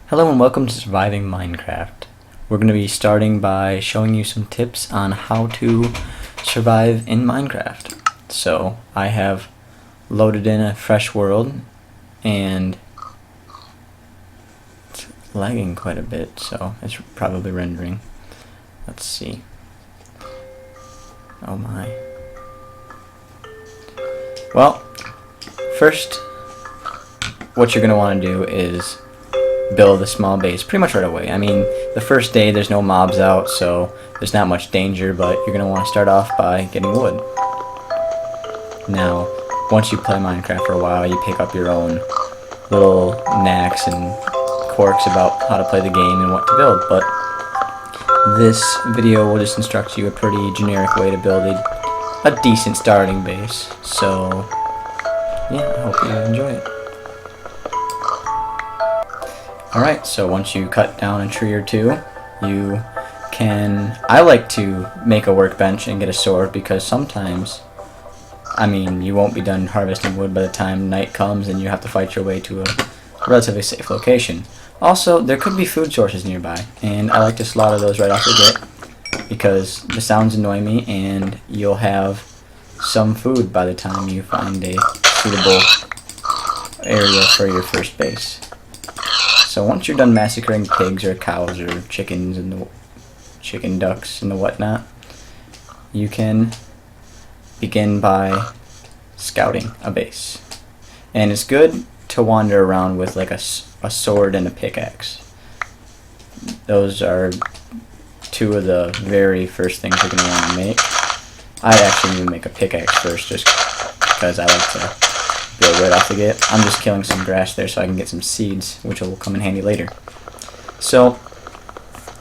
Hello and welcome to Surviving Minecraft. We're going to be starting by showing you some tips on how to survive in Minecraft. So I have loaded in a fresh world and it's lagging quite a bit, so it's probably rendering. Let's see. Oh my. Well, first what you're going to want to do is build a small base pretty much right away. I mean, the first day there's no mobs out, so there's not much danger, but you're going to want to start off by getting wood. Now, once you play Minecraft for a while, you pick up your own little knacks and quirks about how to play the game and what to build, but this video will just instruct you a pretty generic way to build a decent starting base. So, yeah, I hope you enjoy it. Alright, so once you cut down a tree or two, you can... I like to make a workbench and get a sword because sometimes, I mean, you won't be done harvesting wood by the time night comes and you have to fight your way to a relatively safe location. Also, there could be food sources nearby, and I like to slaughter those right off the get because the sounds annoy me and you'll have some food by the time you find a suitable area for your first base. So once you're done massacring pigs or cows or chickens and the chicken ducks and the whatnot, you can begin by scouting a base. And it's good to wander around with like a sword and a pickaxe. Those are two of the very first things you're going to want to make. I'd actually need to make a pickaxe first just because I like to build right off the get. I'm just killing some grass there so I can get some seeds, which will come in handy later. So,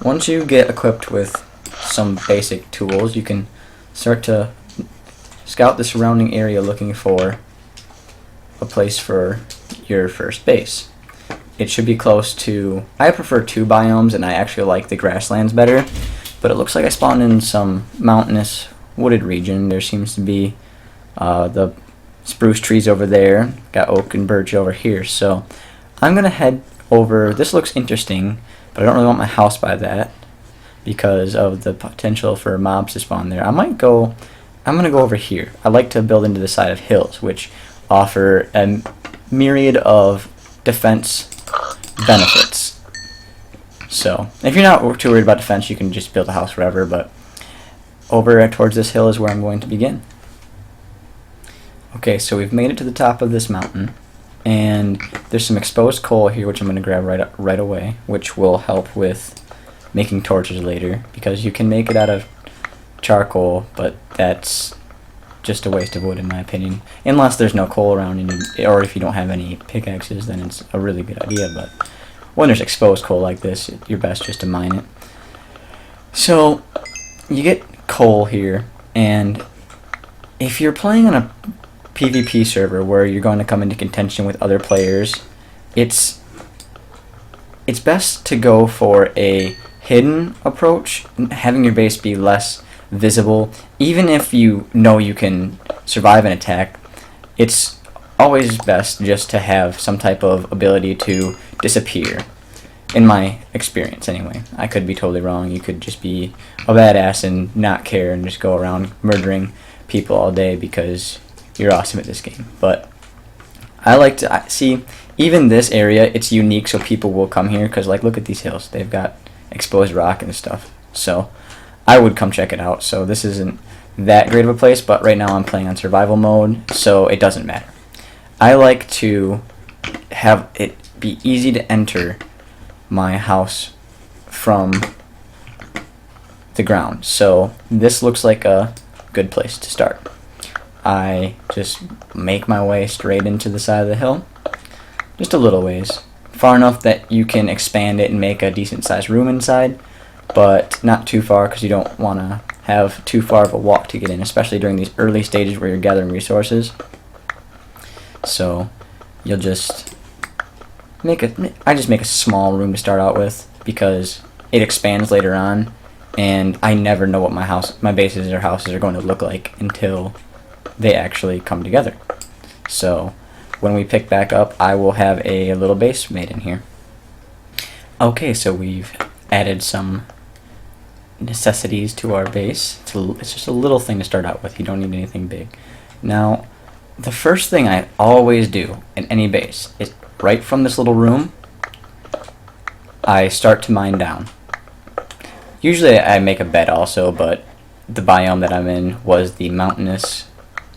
once you get equipped with some basic tools, you can start to scout the surrounding area looking for a place for your first base. It should be close to... I prefer two biomes, and I actually like the grasslands better, but it looks like I spawned in some mountainous wooded region. There seems to be the spruce trees over there, got oak and birch over here, so I'm gonna head over. This looks interesting, but I don't really want my house by that because of the potential for mobs to spawn there. I'm gonna go over here. I like to build into the side of hills, which offer a myriad of defense benefits. So if you're not too worried about defense, you can just build a house wherever, but over towards this hill is where I'm going to begin. Okay, so we've made it to the top of this mountain, and there's some exposed coal here which I'm going to grab right away, which will help with making torches later, because you can make it out of charcoal, but that's just a waste of wood in my opinion. Unless there's no coal around, or if you don't have any pickaxes, then it's a really good idea, but when there's exposed coal like this, you're best just to mine it. So, you get coal here, and if you're playing on a PvP server where you're going to come into contention with other players, it's best to go for a hidden approach, having your base be less visible. Even if you know you can survive an attack, it's always best just to have some type of ability to disappear. In my experience, anyway. I could be totally wrong. You could just be a badass and not care and just go around murdering people all day because you're awesome at this game. But I like to see, even this area, it's unique, so people will come here because, like, look at these hills. They've got exposed rock and stuff. So I would come check it out. So this isn't that great of a place, but right now I'm playing on survival mode, so it doesn't matter. I like to have it be easy to enter my house from the ground. So this looks like a good place to start. I just make my way straight into the side of the hill, just a little ways, far enough that you can expand it and make a decent sized room inside, but not too far because you don't want to have too far of a walk to get in, especially during these early stages where you're gathering resources. So you'll just I just make a small room to start out with because it expands later on, and I never know what my bases or houses are going to look like until they actually come together. So when we pick back up, I will have a little base made in here. Okay, so we've added some necessities to our base. It's just a little thing to start out with. You don't need anything big. Now, the first thing I always do in any base is right from this little room, I start to mine down. Usually I make a bed also, but the biome that I'm in was the mountainous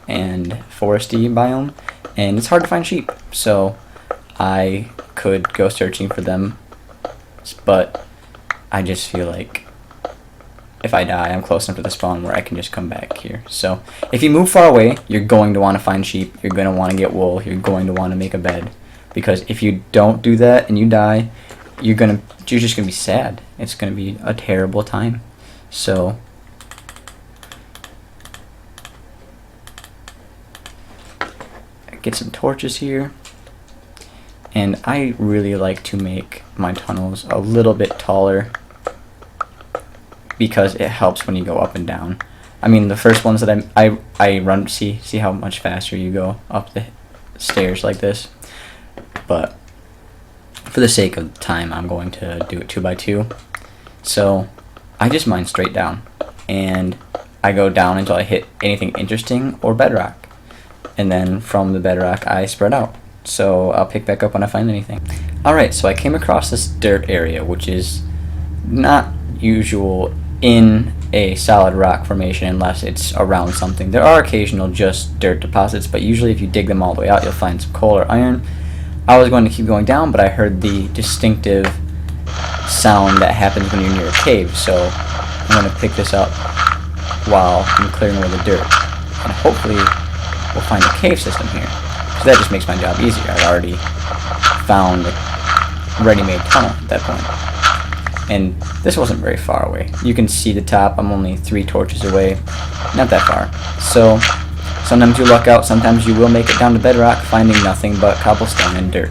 and foresty biome, and it's hard to find sheep, so I could go searching for them, but I just feel like if I die, I'm close enough to the spawn where I can just come back here. So if you move far away, you're going to want to find sheep, you're going to want to get wool, you're going to want to make a bed, because if you don't do that and you die, you're just gonna be sad. It's gonna be a terrible time. So get some torches here, and I really like to make my tunnels a little bit taller because it helps when you go up and down. I mean, the first ones that I run, see how much faster you go up the stairs like this, but for the sake of time, I'm going to do it 2 by 2. So I just mine straight down, and I go down until I hit anything interesting or bedrock, and then from the bedrock I spread out. So I'll pick back up when I find anything. Alright, so I came across this dirt area, which is not usual in a solid rock formation unless it's around something. There are occasional just dirt deposits, but usually if you dig them all the way out, you'll find some coal or iron. I was going to keep going down, but I heard the distinctive sound that happens when you're near a cave, so I'm going to pick this up while I'm clearing away the dirt. And hopefully we'll find a cave system here. So that just makes my job easier. I've already found a ready-made tunnel at that point. And this wasn't very far away. You can see the top. I'm only 3 torches away. Not that far. So sometimes you luck out, sometimes you will make it down to bedrock, finding nothing but cobblestone and dirt,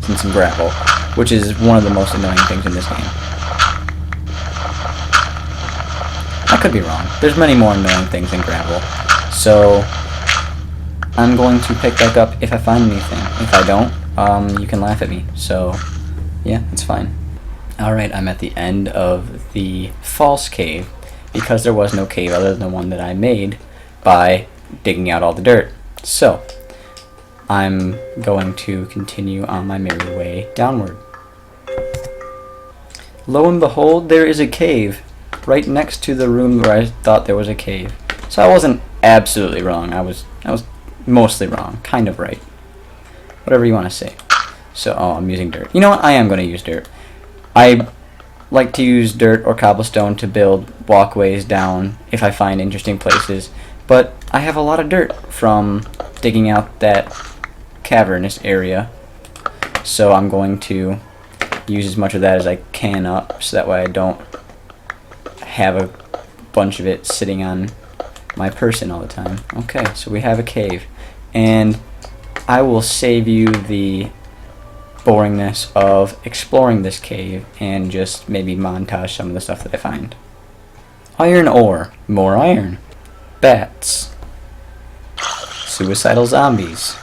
and some gravel, which is one of the most annoying things in this game. I could be wrong. There's many more annoying things than gravel. So I'm going to pick back up if I find anything. If I don't, you can laugh at me. So yeah, it's fine. Alright, I'm at the end of the false cave, because there was no cave other than the one that I made by digging out all the dirt. So I'm going to continue on my merry way downward. Lo and behold, there is a cave right next to the room where I thought there was a cave. So I wasn't absolutely wrong. I was mostly wrong, kind of right. Whatever you want to say. So, oh, I'm using dirt. You know what? I am going to use dirt. I like to use dirt or cobblestone to build walkways down if I find interesting places. But I have a lot of dirt from digging out that cavernous area, so I'm going to use as much of that as I can up, so that way I don't have a bunch of it sitting on my person all the time. Okay, so we have a cave, and I will save you the boringness of exploring this cave and just maybe montage some of the stuff that I find. Iron ore, more iron. Bats, suicidal zombies,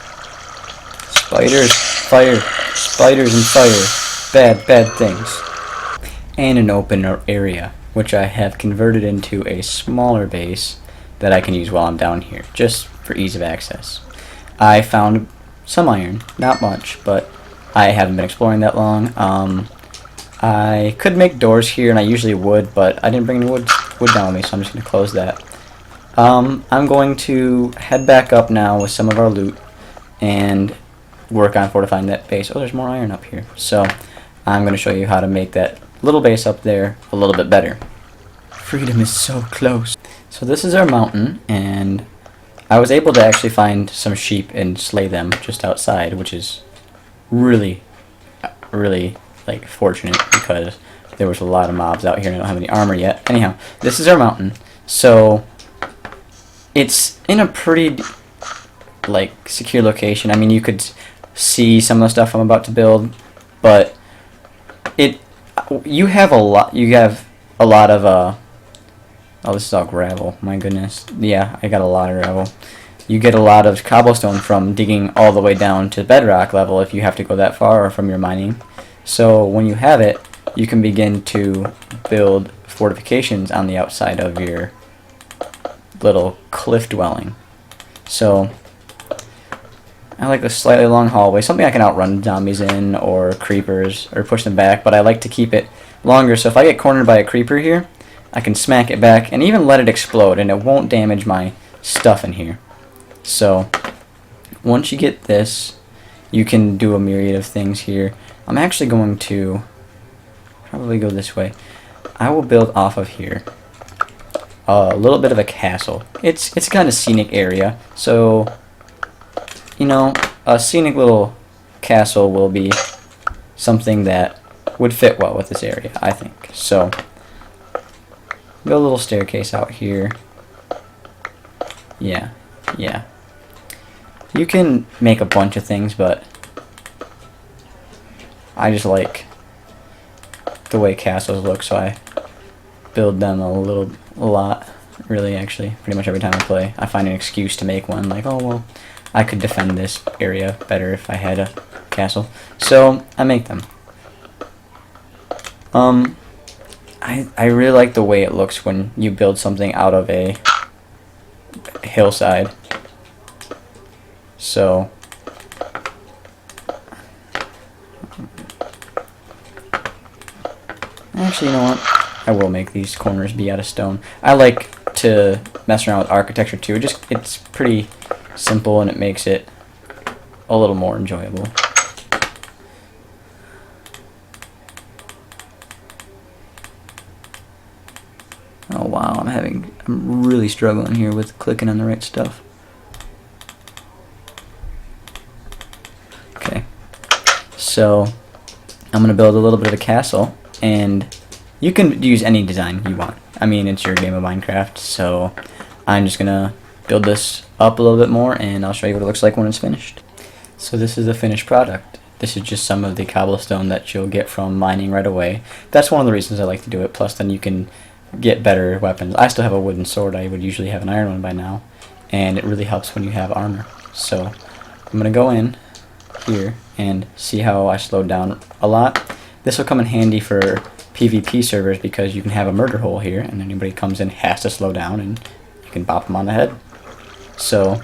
spiders, fire, spiders and fire, bad things, and an open area, which I have converted into a smaller base that I can use while I'm down here, just for ease of access. I found some iron, not much, but I haven't been exploring that long. I could make doors here, and I usually would, but I didn't bring any wood down with me, so I'm just going to close that. I'm going to head back up now with some of our loot and work on fortifying that base. Oh, there's more iron up here. So I'm going to show you how to make that little base up there a little bit better. Freedom is so close. So this is our mountain, and I was able to actually find some sheep and slay them just outside, which is really like fortunate, because there was a lot of mobs out here and I don't have any armor yet. Anyhow, this is our mountain. So it's in a pretty like secure location. I mean, you could see some of the stuff I'm about to build, but you have a lot of oh, this is all gravel. My goodness. Yeah, I got a lot of gravel. You get a lot of cobblestone from digging all the way down to bedrock level if you have to go that far, or from your mining. So when you have it, you can begin to build fortifications on the outside of your little cliff dwelling. So I like a slightly long hallway, something I can outrun zombies in, or creepers, or push them back, but I like to keep it longer, so if I get cornered by a creeper here, I can smack it back and even let it explode, and it won't damage my stuff in here. So once you get this, you can do a myriad of things here. I'm actually going to probably go this way. I will build off of here a little bit of a castle. It's kind of scenic area, so you know, a scenic little castle will be something that would fit well with this area, I think. So build a little staircase out here. Yeah. You can make a bunch of things, but I just like the way castles look, so I build them a lot. Really, actually, pretty much every time I play, I find an excuse to make one. Like, oh well, I could defend this area better if I had a castle. So I make them. I really like the way it looks when you build something out of a hillside. So actually, you know what? I will make these corners be out of stone. I like to mess around with architecture too. It's pretty simple and it makes it a little more enjoyable. Oh wow, I'm really struggling here with clicking on the right stuff. Okay. So I'm gonna build a little bit of a castle, and you can use any design you want. I mean, it's your game of Minecraft, so I'm just gonna build this up a little bit more, and I'll show you what it looks like when it's finished. So this is the finished product. This is just some of the cobblestone that you'll get from mining right away. That's one of the reasons I like to do it, plus then you can get better weapons. I still have a wooden sword. I would usually have an iron one by now, and it really helps when you have armor. So I'm gonna go in here and see how I slowed down a lot. This will come in handy for PvP servers because you can have a murder hole here, and anybody comes in has to slow down, and you can bop them on the head. So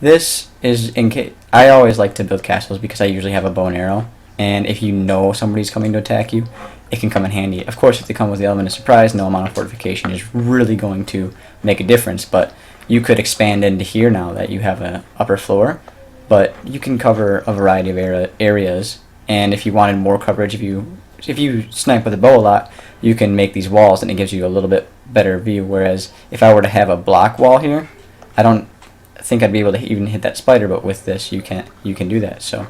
this is in case I always like to build castles because I usually have a bow and arrow, and if you know somebody's coming to attack you, it can come in handy. Of course, if they come with the element of surprise, no amount of fortification is really going to make a difference, but you could expand into here now that you have an upper floor, but you can cover a variety of areas, and if you wanted more coverage, if you snipe with a bow a lot, you can make these walls and it gives you a little bit better view, whereas if I were to have a block wall here, I don't think I'd be able to even hit that spider, but with this you can do that. So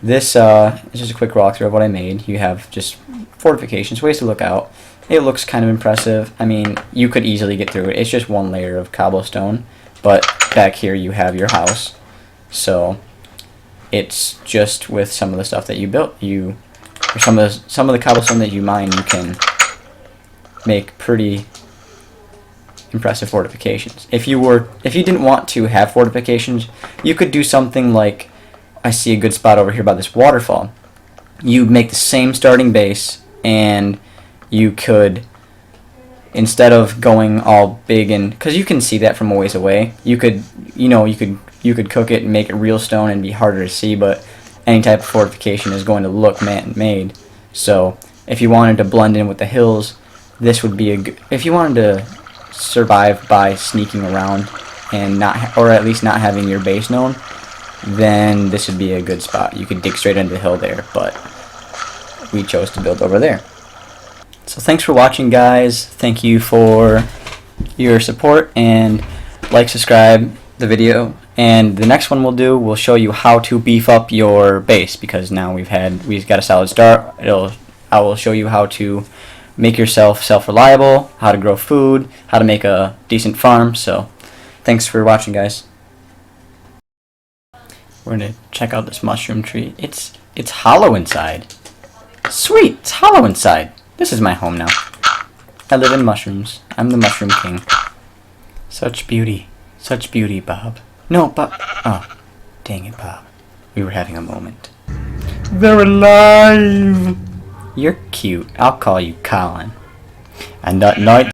this is just a quick walkthrough of what I made. You have just fortifications, ways to look out. It looks kind of impressive. I mean, you could easily get through it. It's just one layer of cobblestone, but back here you have your house. So it's just with some of the stuff that you built, or some of the cobblestone that you mine, you can make pretty impressive fortifications. If you didn't want to have fortifications, you could do something like, I see a good spot over here by this waterfall. You make the same starting base, and you could, instead of going all big, and because you can see that from a ways away, you could cook it and make it real stone and be harder to see, but any type of fortification is going to look man-made. So if you wanted to blend in with the hills, this would be if you wanted to survive by sneaking around and or at least not having your base known, then this would be a good spot. You could dig straight into the hill there, but we chose to build over there. So thanks for watching, guys. Thank you for your support, and like, subscribe the video, and the next one we'll show you how to beef up your base, because now we've got a solid start. I will show you how to make yourself self-reliable, how to grow food, how to make a decent farm. So thanks for watching, guys. We're gonna check out this mushroom tree. It's hollow inside. Sweet, it's hollow inside. This is my home now. I live in mushrooms. I'm the mushroom king. Such beauty, Bob. No, Bob. Oh, dang it, Bob. We were having a moment. They're alive. You're cute. I'll call you Colin. And that night